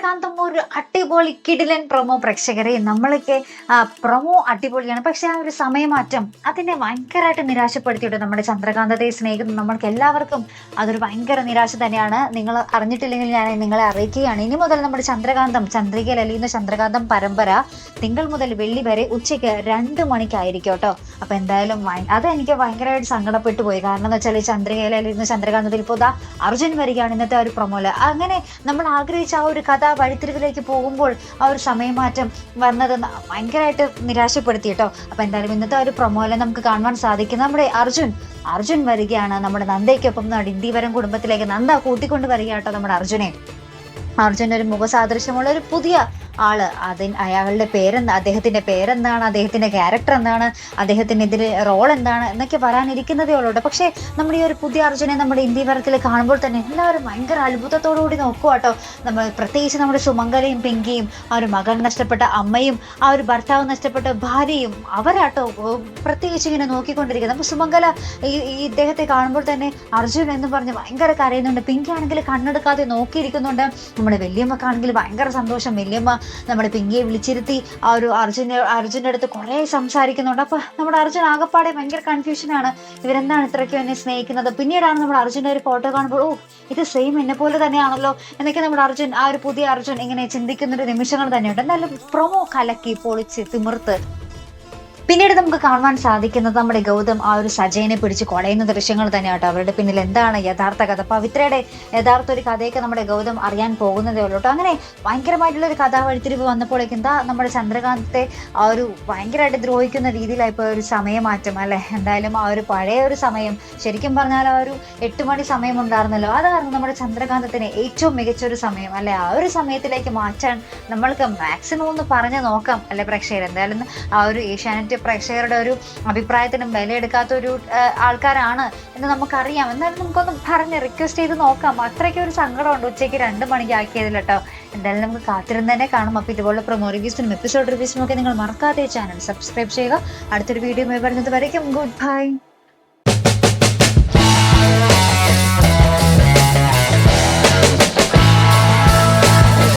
ചന്ദ്രകാന്തം ഒരു അടിപൊളി കിടിലൻ പ്രൊമോ പ്രേക്ഷകരെ. നമ്മളൊക്കെ പ്രൊമോ അടിപൊളിയാണ്, പക്ഷെ ആ ഒരു സമയമാറ്റം അതിനെ ഭയങ്കരമായിട്ട് നിരാശപ്പെടുത്തിയിട്ട് നമ്മുടെ ചന്ദ്രകാന്തത്തെ സ്നേഹിക്കുന്ന നമ്മൾക്ക് എല്ലാവർക്കും അതൊരു ഭയങ്കര നിരാശ തന്നെയാണ്. നിങ്ങൾ അറിഞ്ഞിട്ടില്ലെങ്കിൽ ഞാൻ നിങ്ങളെ അറിയിക്കുകയാണ്. ഇനി മുതൽ നമ്മുടെ ചന്ദ്രകാന്തം, ചന്ദ്രികയിൽ അലിയുന്ന ചന്ദ്രകാന്തം പരമ്പര തിങ്കൾ മുതൽ വെള്ളി വരെ ഉച്ചയ്ക്ക് 2 മണിക്കായിരിക്കും കേട്ടോ. അപ്പൊ എന്തായാലും അത് എനിക്ക് ഭയങ്കരമായിട്ട് സങ്കടപ്പെട്ടു പോയി. കാരണം എന്ന് വെച്ചാൽ ചന്ദ്രികയിൽ അലിയുന്ന ചന്ദ്രകാന്തത്തിൽ ഇപ്പോൾ അർജുൻ വരികയാണ് ഇന്നത്തെ ആ ഒരു പ്രൊമോല്. അങ്ങനെ നമ്മൾ ആഗ്രഹിച്ച ആ ഒരു കഥ വഴിത്തിരിവിലേക്ക് പോകുമ്പോൾ ആ ഒരു സമയമാറ്റം വന്നത് ഭയങ്കരമായിട്ട് നിരാശപ്പെടുത്തി കേട്ടോ. അപ്പൊ എന്തായാലും ഇന്നത്തെ ഒരു പ്രൊമോയില് നമുക്ക് കാണുവാൻ സാധിക്കും നമ്മുടെ അർജുൻ വരികയാണ് നമ്മുടെ നന്ദയ്ക്കൊപ്പം ഇന്ത്യവരം കുടുംബത്തിലേക്ക്. നന്ദ കൂട്ടിക്കൊണ്ട് വരിക കേട്ടോ നമ്മുടെ അർജുൻ്റെ ഒരു മുഖസാദൃശ്യമുള്ള ഒരു പുതിയ ആള്. അയാളുടെ പേരെന്താ, അദ്ദേഹത്തിന്റെ പേരെന്താണ്, അദ്ദേഹത്തിന്റെ ക്യാരക്ടർ എന്താണ്, അദ്ദേഹത്തിന് ഇതിൽ റോൾ എന്താണ് എന്നൊക്കെ പറയാനിരിക്കുന്നതേ ഉള്ളൂ. പക്ഷേ നമ്മുടെ ഈ ഒരു പുതിയ അർജുനെ നമ്മുടെ ഇന്ത്യവരത്തിൽ കാണുമ്പോൾ തന്നെ എല്ലാവരും ഭയങ്കര അത്ഭുതത്തോടു കൂടി നോക്കുക കേട്ടോ. നമ്മൾ പ്രത്യേകിച്ച് നമ്മുടെ സുമംഗലയും പിങ്കിയും ആ ഒരു മകൻ നഷ്ടപ്പെട്ട അമ്മയും ആ ഒരു ഭർത്താവ് നഷ്ടപ്പെട്ട ഭാര്യയും അവരാട്ടോ പ്രത്യേകിച്ച് ഇങ്ങനെ നോക്കിക്കൊണ്ടിരിക്കുന്നത്. അപ്പോൾ സുമംഗല ഈ ഇദ്ദേഹത്തെ കാണുമ്പോൾ തന്നെ അർജുൻ എന്ന് പറഞ്ഞ് ഭയങ്കര കരയുന്നുണ്ട്. പിങ്കി ആണെങ്കിൽ കണ്ണെടുക്കാതെ നോക്കിയിരിക്കുന്നുണ്ട്. നമ്മുടെ വല്യമ്മക്കാണെങ്കിൽ ഭയങ്കര സന്തോഷം. വല്യമ്മ നമ്മുടെ പിങ്കിയെ വിളിച്ചിരുത്തി ആ ഒരു അർജുൻ്റെ അടുത്ത് കുറെ സംസാരിക്കുന്നുണ്ട്. അപ്പൊ നമ്മുടെ അർജുൻ ആകപ്പാടെ ഭയങ്കര കൺഫ്യൂഷനാണ്. ഇവരെന്താണ് ഇത്രയ്ക്കും എന്നെ സ്നേഹിക്കുന്നത്? പിന്നീടാണ് നമ്മുടെ അർജുൻ്റെ ഒരു ഫോട്ടോ കാണുമ്പോൾ ഇത് സെയിം എന്നെ പോലെ തന്നെയാണല്ലോ എന്നൊക്കെ നമ്മുടെ ആ ഒരു പുതിയ അർജുൻ ഇങ്ങനെ ചിന്തിക്കുന്ന ഒരു നിമിഷങ്ങൾ തന്നെയുണ്ട്. എന്നാലും പ്രൊമോ കലക്കി പൊളിച്ച് തിമിർത്ത് പിന്നീട് നമുക്ക് കാണുവാൻ സാധിക്കുന്നത് നമ്മുടെ ഗൗതം ആ ഒരു സജയനെ പിടിച്ച് കൊടയുന്ന ദൃശ്യങ്ങൾ തന്നെയാട്ടോ. അവരുടെ പിന്നിൽ എന്താണ് യഥാർത്ഥ കഥ, പവിത്രയുടെ യഥാർത്ഥ ഒരു കഥയൊക്കെ നമ്മുടെ ഗൗതം അറിയാൻ പോകുന്നതേ ഉള്ളൂ കേട്ടോ. അങ്ങനെ ഭയങ്കരമായിട്ടുള്ള ഒരു കഥാ വഴിത്തിരിവ് വന്നപ്പോഴേക്കും നമ്മുടെ ചന്ദ്രകാന്തത്തെ ആ ഒരു ഭയങ്കരമായിട്ട് ദ്രോഹിക്കുന്ന രീതിയിലായിപ്പോൾ ഒരു സമയമാറ്റം അല്ലെ. എന്തായാലും ആ ഒരു പഴയ ഒരു സമയം, ശരിക്കും പറഞ്ഞാൽ ആ ഒരു 8 മണി സമയം ഉണ്ടായിരുന്നല്ലോ, അതായിരുന്നു നമ്മുടെ ചന്ദ്രകാന്തത്തിന് ഏറ്റവും മികച്ചൊരു സമയം അല്ലെ. ആ ഒരു സമയത്തിലേക്ക് മാറ്റാൻ നമ്മൾക്ക് മാക്സിമം ഒന്ന് പറഞ്ഞു നോക്കാം അല്ലെ പ്രേക്ഷകർ. എന്തായാലും ആ ഒരു ഏഷ്യാനെറ്റ് പ്രേക്ഷകരുടെ ഒരു അഭിപ്രായത്തിനും വിലയെടുക്കാത്ത ഒരു ആൾക്കാരാണ് എന്ന് നമുക്കറിയാം. എന്നാലും നമുക്കൊന്ന് പറഞ്ഞ് റിക്വസ്റ്റ് ചെയ്ത് നോക്കാം. അത്രയ്ക്ക് ഒരു സങ്കടമുണ്ട് ഉച്ചയ്ക്ക് 2 മണിക്ക് ആക്കിയതിൽ കേട്ടോ. എന്തായാലും നമുക്ക് കാത്തിരുന്ന് തന്നെ കാണും. അപ്പോൾ ഇതുപോലെ പ്രൊമോ റിവ്യൂസിനും എപ്പിസോഡ് റിവ്യൂസിനും ഒക്കെ നിങ്ങൾ മറക്കാതെ ചാനൽ സബ്സ്ക്രൈബ് ചെയ്യുക. അടുത്തൊരു വീഡിയോ വരുന്നത് വരയ്ക്കും ഗുഡ് ബൈ.